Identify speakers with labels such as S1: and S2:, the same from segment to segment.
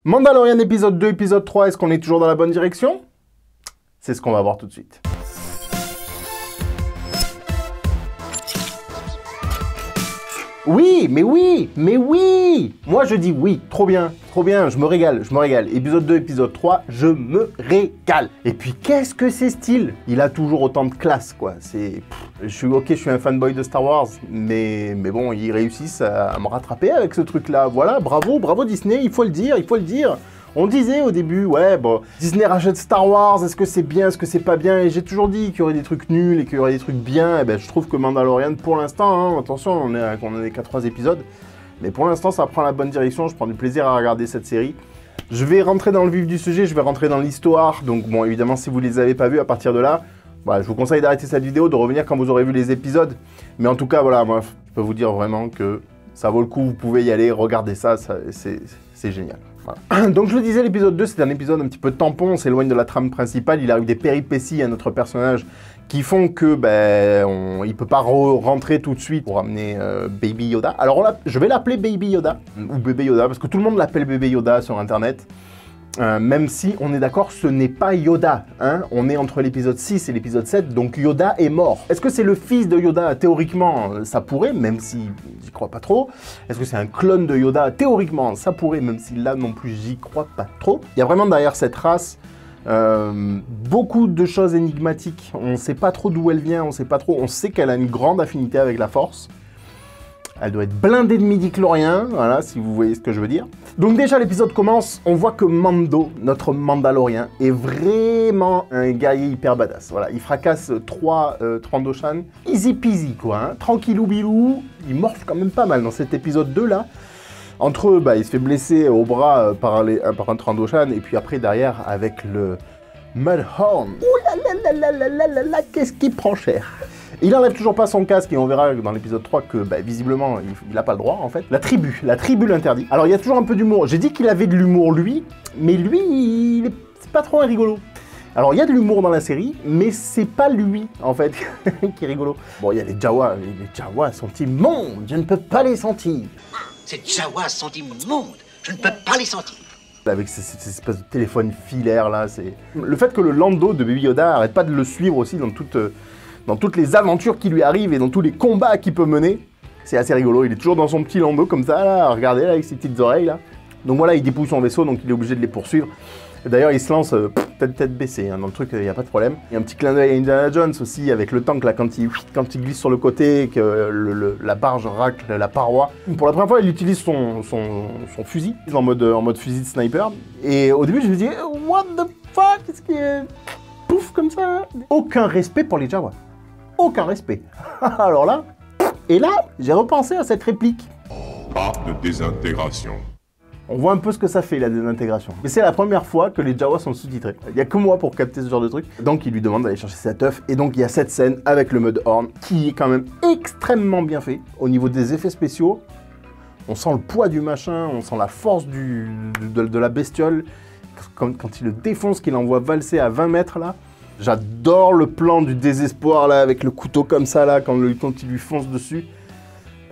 S1: Mandalorian épisode 2, épisode 3, est-ce qu'on est toujours dans la bonne direction? C'est ce qu'on va voir tout de suite. Oui, mais oui, mais oui. Moi je dis oui, trop bien, je me régale, Épisode 2, épisode 3, je me régale. Et puis qu'est-ce que c'est style? Il a toujours autant de classe, quoi. Je suis un fanboy de Star Wars, mais bon, ils réussissent à me rattraper avec ce truc-là. Voilà, bravo Disney, il faut le dire. On disait au début, ouais, bon, Disney rachète Star Wars, est-ce que c'est bien, est-ce que c'est pas bien? Et j'ai toujours dit qu'il y aurait des trucs nuls et qu'il y aurait des trucs bien. Et ben, je trouve que Mandalorian, pour l'instant, attention, on est qu'à 3 épisodes, mais pour l'instant, ça prend la bonne direction. Je prends du plaisir à regarder cette série. Je vais rentrer dans le vif du sujet, je vais rentrer dans l'histoire. Donc, bon, évidemment, si vous les avez pas vus, à partir de là, voilà, je vous conseille d'arrêter cette vidéo, de revenir quand vous aurez vu les épisodes. Mais en tout cas, voilà, moi, je peux vous dire vraiment que ça vaut le coup. Vous pouvez y aller, regarder ça c'est génial. Voilà. Donc je le disais, l'épisode 2, c'est un épisode un petit peu tampon, on s'éloigne de la trame principale, il arrive des péripéties à notre personnage qui font que, il peut pas rentrer tout de suite pour amener Baby Yoda. Alors je vais l'appeler Baby Yoda, ou Bébé Yoda, parce que tout le monde l'appelle Bébé Yoda sur internet. Même si on est d'accord, ce n'est pas Yoda, hein. On est entre l'épisode 6 et l'épisode 7, donc Yoda est mort. Est-ce que c'est le fils de Yoda? Théoriquement, ça pourrait, même si j'y crois pas trop. Est-ce que c'est un clone de Yoda? Théoriquement, ça pourrait, même si là non plus j'y crois pas trop. Il y a vraiment derrière cette race beaucoup de choses énigmatiques. On sait pas trop d'où elle vient, on sait pas trop. On sait qu'elle a une grande affinité avec la Force. Elle doit être blindée de midi-chloriens, voilà, si vous voyez ce que je veux dire. Donc déjà, l'épisode commence, on voit que Mando, notre Mandalorien, est vraiment un guerrier hyper badass. Voilà, il fracasse 3 Trandoshan, easy peasy, quoi, hein. Tranquillou bilou, il morfle quand même pas mal dans cet épisode 2 là. Entre eux, il se fait blesser au bras par un Trandoshan, et puis après, derrière, avec le Mudhorn. Ouh là là, qu'est-ce qui prend cher. Il n'enlève toujours pas son casque et on verra dans l'épisode 3 que visiblement il n'a pas le droit en fait. La tribu l'interdit. Alors il y a toujours un peu d'humour. J'ai dit qu'il avait de l'humour lui, mais lui c'est pas trop un rigolo. Alors il y a de l'humour dans la série, mais c'est pas lui en fait qui est rigolo. Bon, il y a les Jawas sont immondes, je ne peux pas les sentir.
S2: Ces Jawas sont immondes, je ne peux pas les sentir.
S1: Avec cette espèce de téléphone filaire là, c'est... Le fait que le Lando de Baby Yoda arrête pas de le suivre aussi dans toutes les aventures qui lui arrivent et dans tous les combats qu'il peut mener, c'est assez rigolo. Il est toujours dans son petit Lando comme ça, là, regardez, là, avec ses petites oreilles, là. Donc voilà, il dépouille son vaisseau, donc il est obligé de les poursuivre. D'ailleurs, il se lance tête baissée, hein, dans le truc, il n'y a pas de problème. Il y a un petit clin d'œil à Indiana Jones aussi, avec le tank, là, quand il glisse sur le côté, que la barge racle la paroi. Pour la première fois, il utilise son fusil, en mode fusil de sniper. Et au début, je me dis, what the fuck, qu'est-ce qui est... Pouf, comme ça. Aucun respect pour les Jawas. Aucun respect. Alors là, et là, j'ai repensé à cette réplique.
S3: Pas de désintégration.
S1: On voit un peu ce que ça fait, la désintégration. Mais c'est la première fois que les Jawas sont sous-titrés. Il n'y a que moi pour capter ce genre de truc. Donc il lui demande d'aller chercher sa teuf. Et donc il y a cette scène avec le Mudhorn qui est quand même extrêmement bien fait. Au niveau des effets spéciaux, on sent le poids du machin, on sent la force de la bestiole. Quand il le défonce, qu'il envoie valser à 20 mètres là. J'adore le plan du désespoir là, avec le couteau comme ça là, quand il lui fonce dessus.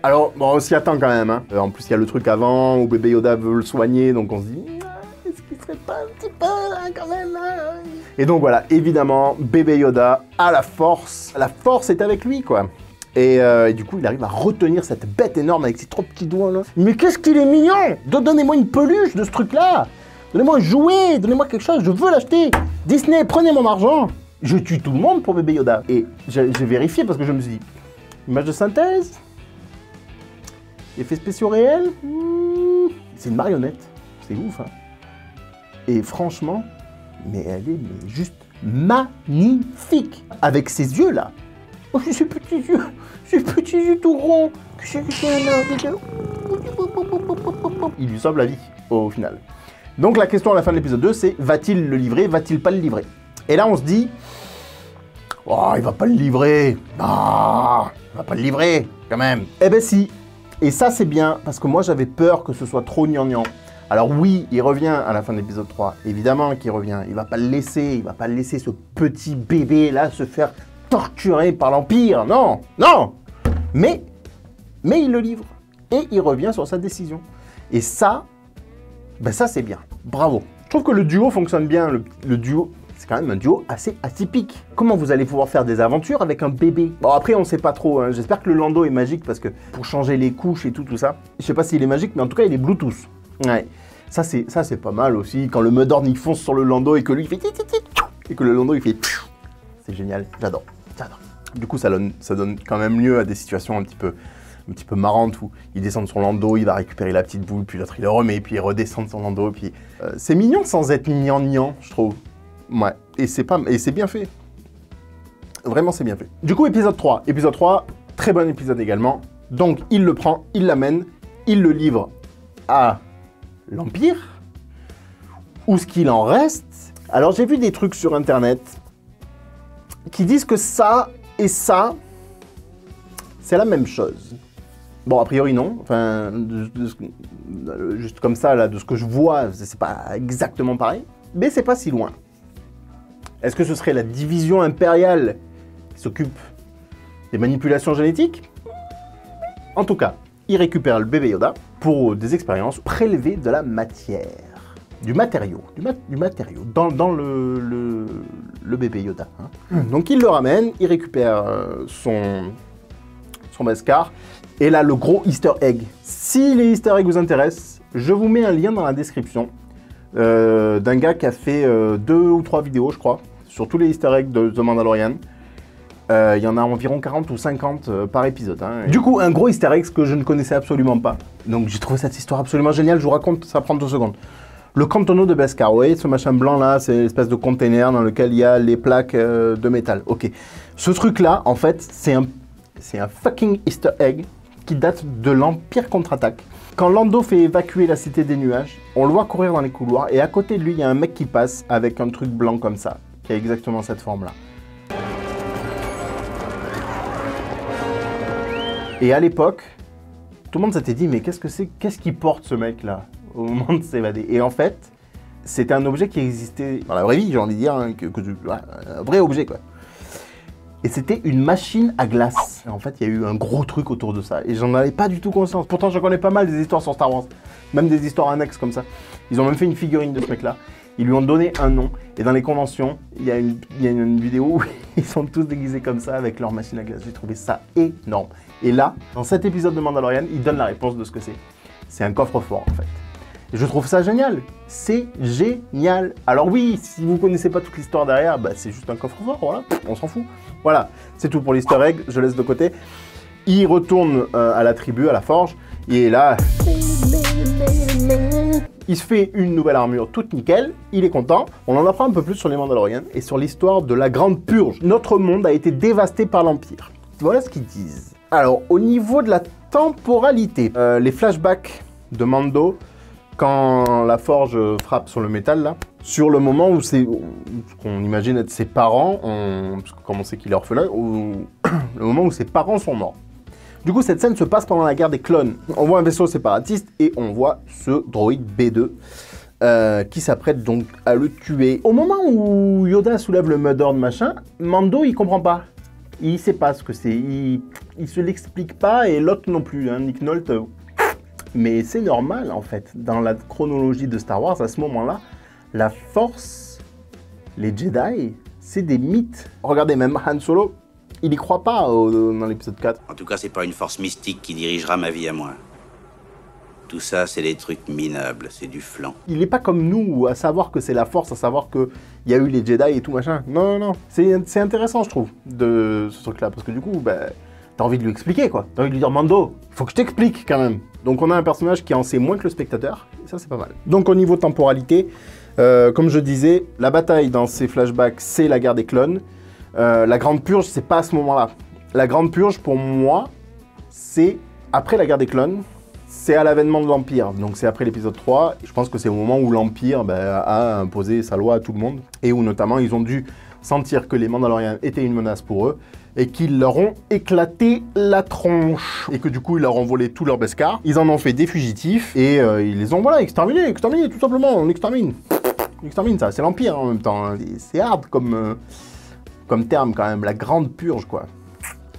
S1: Alors, bon, on s'y attend quand même, hein. En plus, il y a le truc avant où bébé Yoda veut le soigner, donc on se dit, est-ce qu'il serait pas un petit peu là, quand même là? Et donc voilà, évidemment, bébé Yoda a la Force est avec lui, quoi. Et du coup, il arrive à retenir cette bête énorme avec ses 3 petits doigts là. Mais qu'est-ce qu'il est mignon! Donnez-moi une peluche de ce truc-là! Donnez-moi un jouet, donnez-moi quelque chose, je veux l'acheter. Disney, prenez mon argent. Je tue tout le monde pour bébé Yoda. Et j'ai vérifié parce que je me suis dit, image de synthèse, effets spéciaux réels, c'est une marionnette. C'est ouf, hein. Et franchement, mais elle est juste magnifique. Avec ses yeux là. Oh, ces petits yeux tout ronds. Il lui sauve la vie au final. Donc la question à la fin de l'épisode 2, c'est va-t-il le livrer, va-t-il pas le livrer? Et là on se dit, oh, il va pas le livrer, ah, il va pas le livrer, quand même. Eh ben si, et ça c'est bien, parce que moi j'avais peur que ce soit trop gnangnan. Alors oui, il revient à la fin de l'épisode 3, évidemment qu'il revient, il va pas le laisser ce petit bébé là se faire torturer par l'Empire, non, mais il le livre, et il revient sur sa décision. Et ça, ça c'est bien. Bravo. Je trouve que le duo fonctionne bien. Le duo, c'est quand même un duo assez atypique. Comment vous allez pouvoir faire des aventures avec un bébé? Bon, après, on sait pas trop. Hein. J'espère que le Lando est magique parce que pour changer les couches et tout ça, je sais pas s'il est magique, mais en tout cas, il est Bluetooth. Ouais. Ça, c'est pas mal aussi. Quand le Mudhorn, il fonce sur le Lando et que lui, il fait... Et que le Lando, il fait... C'est génial. J'adore. J'adore. Du coup, ça donne quand même lieu à des situations un petit peu marrantes où il descend de son Lando, il va récupérer la petite boule, puis l'autre, il le remet, puis il redescend de son Lando, puis... c'est mignon sans être gnangnan, je trouve. Ouais. Et c'est bien fait. Vraiment, c'est bien fait. Du coup, épisode 3. Épisode 3, très bon épisode également. Donc, il le prend, il l'amène, il le livre à l'Empire. Où ce qu'il en reste. Alors, j'ai vu des trucs sur Internet qui disent que ça et ça, c'est la même chose. Bon, a priori, non. Enfin, juste comme ça, là, de ce que je vois, c'est pas exactement pareil. Mais c'est pas si loin. Est-ce que ce serait la division impériale qui s'occupe des manipulations génétiques? En tout cas, il récupère le bébé Yoda pour des expériences prélevées de la matière. Du matériau. Dans le bébé Yoda. Hein. Donc il le ramène, il récupère son Beskar. Et là, le gros easter egg. Si les easter eggs vous intéressent, je vous mets un lien dans la description d'un gars qui a fait 2 ou 3 vidéos, je crois, sur tous les easter eggs de The Mandalorian. Il y en a environ 40 ou 50 par épisode. Hein. Du coup, un gros easter egg que je ne connaissais absolument pas. Donc j'ai trouvé cette histoire absolument géniale. Je vous raconte, ça prend 2 secondes. Le cantonneau de Beskar, vous voyez, ce machin blanc là, c'est l'espèce de container dans lequel il y a les plaques de métal. Ok. Ce truc là, en fait, c'est un fucking easter egg qui date de l'Empire contre-attaque. Quand Lando fait évacuer la cité des nuages, on le voit courir dans les couloirs et à côté de lui, il y a un mec qui passe avec un truc blanc comme ça, qui a exactement cette forme-là. Et à l'époque, tout le monde s'était dit, mais qu'est-ce qu'il porte ce mec-là au moment de s'évader? Et en fait, c'était un objet qui existait dans la vraie vie, j'ai envie de dire, hein, un vrai objet, quoi. Et c'était une machine à glace. Et en fait, il y a eu un gros truc autour de ça. Et j'en avais pas du tout conscience. Pourtant, je connais pas mal des histoires sur Star Wars. Même des histoires annexes comme ça. Ils ont même fait une figurine de ce mec-là. Ils lui ont donné un nom. Et dans les conventions, il y a une vidéo où ils sont tous déguisés comme ça avec leur machine à glace. J'ai trouvé ça énorme. Et là, dans cet épisode de Mandalorian, il donne la réponse de ce que c'est. C'est un coffre-fort, en fait. Et je trouve ça génial. C'est génial. Alors oui, si vous connaissez pas toute l'histoire derrière, bah, c'est juste un coffre-fort, voilà. On s'en fout. Voilà, c'est tout pour l'easter egg. Je laisse de côté. Il retourne à la tribu, à la forge. Et là, il se fait une nouvelle armure toute nickel. Il est content. On en apprend un peu plus sur les Mandalorians et sur l'histoire de la Grande Purge. Notre monde a été dévasté par l'Empire. Voilà ce qu'ils disent. Alors, au niveau de la temporalité, les flashbacks de Mando, quand la forge frappe sur le métal, là, sur le moment où c'est ce qu'on imagine être ses parents, parce que comme on sait qu'il est orphelin, le moment où ses parents sont morts. Du coup, cette scène se passe pendant la guerre des clones. On voit un vaisseau séparatiste et on voit ce droïde B2 qui s'apprête donc à le tuer. Au moment où Yoda soulève le Mudhorn machin, Mando il comprend pas. Il sait pas ce que c'est. Il se l'explique pas et l'autre non plus. Hein, Nick Nolte. Mais c'est normal en fait. Dans la chronologie de Star Wars, à ce moment-là, la Force, les Jedi, c'est des mythes. Regardez, même Han Solo, il y croit pas dans l'épisode 4.
S4: En tout cas, c'est pas une force mystique qui dirigera ma vie à moi. Tout ça, c'est des trucs minables, c'est du flan.
S1: Il est pas comme nous, à savoir que c'est la Force, à savoir qu'il y a eu les Jedi et tout machin. Non, non, non. C'est intéressant, je trouve, de ce truc-là. Parce que du coup, bah, t'as envie de lui expliquer, quoi. T'as envie de lui dire, Mando, il faut que je t'explique, quand même. Donc on a un personnage qui en sait moins que le spectateur. Et ça, c'est pas mal. Donc au niveau temporalité, comme je disais, la bataille dans ces flashbacks, c'est la guerre des clones. La Grande Purge, c'est pas à ce moment-là. La Grande Purge, pour moi, c'est après la guerre des clones. C'est à l'avènement de l'Empire, donc c'est après l'épisode 3. Je pense que c'est au moment où l'Empire a imposé sa loi à tout le monde, et où notamment ils ont dû sentir que les Mandaloriens étaient une menace pour eux, et qu'ils leur ont éclaté la tronche, et que du coup ils leur ont volé tout leur Beskar. Ils en ont fait des fugitifs, et ils les ont voilà, exterminés, tout simplement, on extermine. On extermine ça, c'est l'Empire en même temps, hein. C'est hard comme terme quand même, la Grande Purge quoi.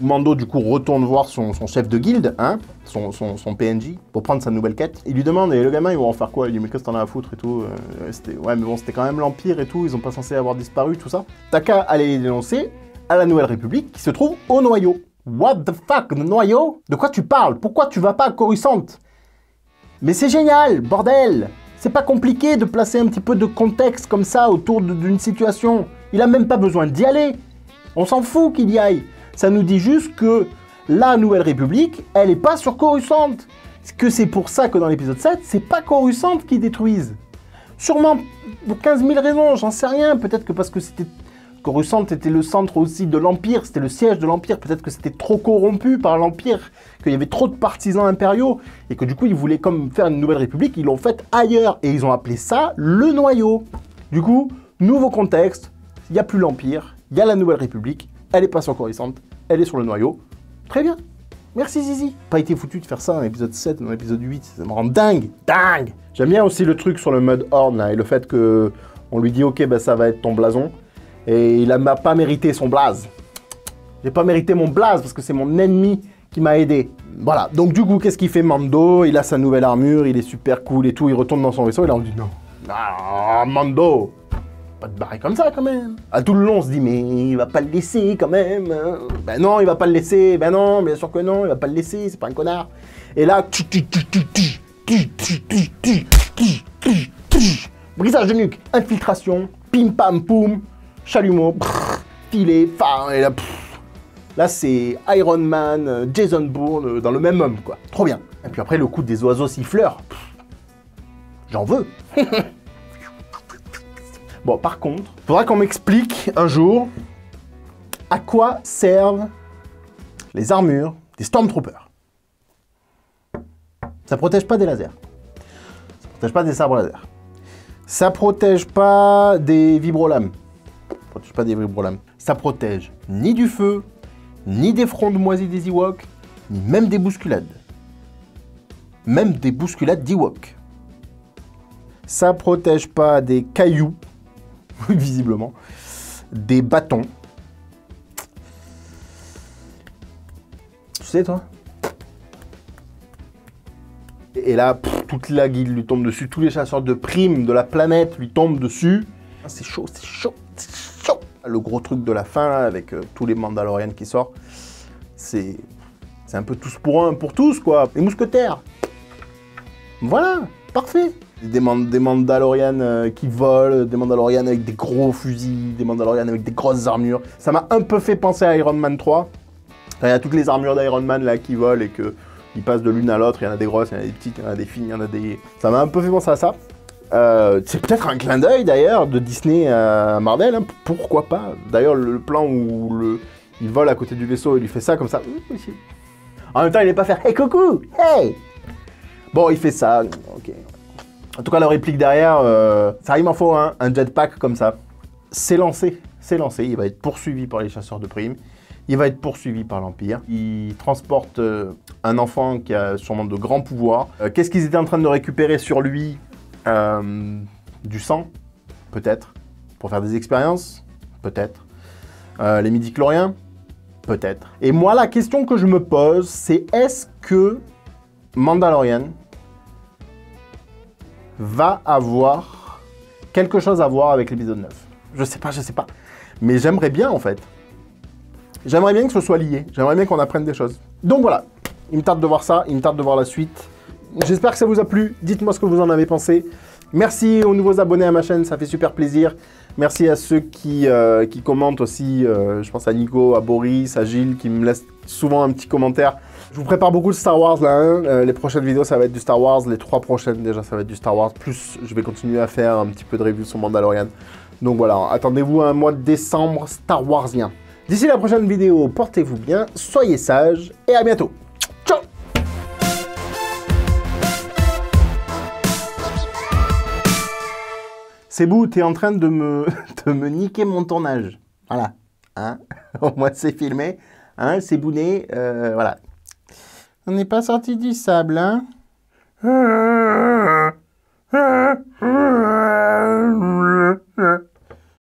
S1: Mando, du coup, retourne voir son chef de guilde, hein, son PNJ, pour prendre sa nouvelle quête. Il lui demande, et le gamin, ils vont en faire quoi? Il dit, mais qu'est-ce que t'en as à foutre et tout. Ouais, mais bon, c'était quand même l'Empire et tout, ils ont pas censé avoir disparu, tout ça. T'as qu'à aller les dénoncer à la Nouvelle République, qui se trouve au Noyau. What the fuck, le Noyau? De quoi tu parles? Pourquoi tu vas pas à Coruscant? Mais c'est génial, bordel! C'est pas compliqué de placer un petit peu de contexte comme ça autour d'une situation. Il a même pas besoin d'y aller. On s'en fout qu'il y aille. Ça nous dit juste que la Nouvelle République, elle est pas sur Coruscant. Que c'est pour ça que dans l'épisode 7, c'est pas Coruscant qui détruisent. Sûrement pour 15 000 raisons, j'en sais rien. Peut-être que parce que c'était... Coruscant était le centre aussi de l'Empire, c'était le siège de l'Empire. Peut-être que c'était trop corrompu par l'Empire, qu'il y avait trop de partisans impériaux, et que du coup, ils voulaient comme faire une Nouvelle République, ils l'ont faite ailleurs. Et ils ont appelé ça le Noyau. Du coup, nouveau contexte, il n'y a plus l'Empire, il y a la Nouvelle République, elle n'est pas sur Coruscant, elle est sur le Noyau. Très bien. Merci Zizi. Pas été foutu de faire ça dans l'épisode 7, dans l'épisode 8, ça me rend dingue, dingue. J'aime bien aussi le truc sur le mode Horde, là, et le fait que on lui dit, ok, bah, ça va être ton blason. Et il m'a pas mérité son blaze. J'ai pas mérité mon blaze parce que c'est mon ennemi qui m'a aidé. Voilà, donc du coup, qu'est-ce qu'il fait Mando? Il a sa nouvelle armure, il est super cool et tout, il retourne dans son vaisseau, et là on dit non. Ah, Mando, pas te barrer comme ça quand même. À tout le long, on se dit, mais il va pas le laisser quand même. Hein. Ben non, il va pas le laisser. Ben non, bien sûr que non, il va pas le laisser, c'est pas un connard. Et là, brisage de nuque, infiltration, pim pam poum. Chalumeau, filet, phare, et là, là c'est Iron Man, Jason Bourne, dans le même homme, quoi. Trop bien. Et puis après, le coup des oiseaux siffleurs, j'en veux. Bon, par contre, faudra qu'on m'explique un jour à quoi servent les armures des Stormtroopers. Ça protège pas des lasers. Ça protège pas des sabres laser. Ça protège pas des vibrolames. Ça protège pas des vibrolames. Ça protège ni du feu, ni des frondes moisies des Ewoks, ni même des bousculades. Même des bousculades d'Ewoks. Ça protège pas des cailloux, visiblement, des bâtons. Tu sais, toi? Et là, toute la guilde lui tombe dessus, tous les chasseurs de primes de la planète lui tombent dessus. C'est chaud, c'est chaud, c'est chaud. Le gros truc de la fin, là, avec tous les Mandalorians qui sortent, c'est un peu tous pour un, pour tous, quoi. Les mousquetaires. Voilà, parfait. Des Mandalorians qui volent, des Mandalorians avec des gros fusils, des Mandalorians avec des grosses armures. Ça m'a un peu fait penser à Iron Man 3. Il y a toutes les armures d'Iron Man là qui volent et que ils passent de l'une à l'autre. Il y en a des grosses, il y en a des petites, il y en a des fines, il y en a des... Ça m'a un peu fait penser à ça. C'est peut-être un clin d'œil d'ailleurs de Disney à Marvel, hein, pourquoi pas. D'ailleurs le plan où il vole à côté du vaisseau, il lui fait ça comme ça. En même temps il n'est pas faire hey coucou, hey. Bon il fait ça, ok. En tout cas la réplique derrière, ça il m'en faut un jetpack comme ça. C'est lancé, il va être poursuivi par les chasseurs de primes. Il va être poursuivi par l'Empire. Il transporte un enfant qui a sûrement de grands pouvoirs. Qu'est-ce qu'ils étaient en train de récupérer sur lui? Du sang, peut-être. Pour faire des expériences, peut-être. Les midi-chloriens, peut-être. Et moi, la question que je me pose, c'est est-ce que Mandalorian va avoir quelque chose à voir avec l'épisode 9? Je sais pas. Mais j'aimerais bien, en fait. J'aimerais bien que ce soit lié. J'aimerais bien qu'on apprenne des choses. Donc voilà, il me tarde de voir ça, il me tarde de voir la suite. J'espère que ça vous a plu. Dites-moi ce que vous en avez pensé. Merci aux nouveaux abonnés à ma chaîne, ça fait super plaisir. Merci à ceux qui commentent aussi. Je pense à Nico, à Boris, à Gilles, qui me laissent souvent un petit commentaire. Je vous prépare beaucoup de Star Wars là. Hein. Les prochaines vidéos, ça va être du Star Wars. Les 3 prochaines, déjà, ça va être du Star Wars. Plus, je vais continuer à faire un petit peu de review sur Mandalorian. Donc voilà, attendez-vous à un mois de décembre Star Warsien. D'ici la prochaine vidéo, portez-vous bien, soyez sages et à bientôt. Ciao! C'est beau, t'es en train de me niquer mon tournage. Voilà. Hein? Au moins c'est filmé. Hein? C'est bouné. Voilà. On n'est pas sorti du sable, hein?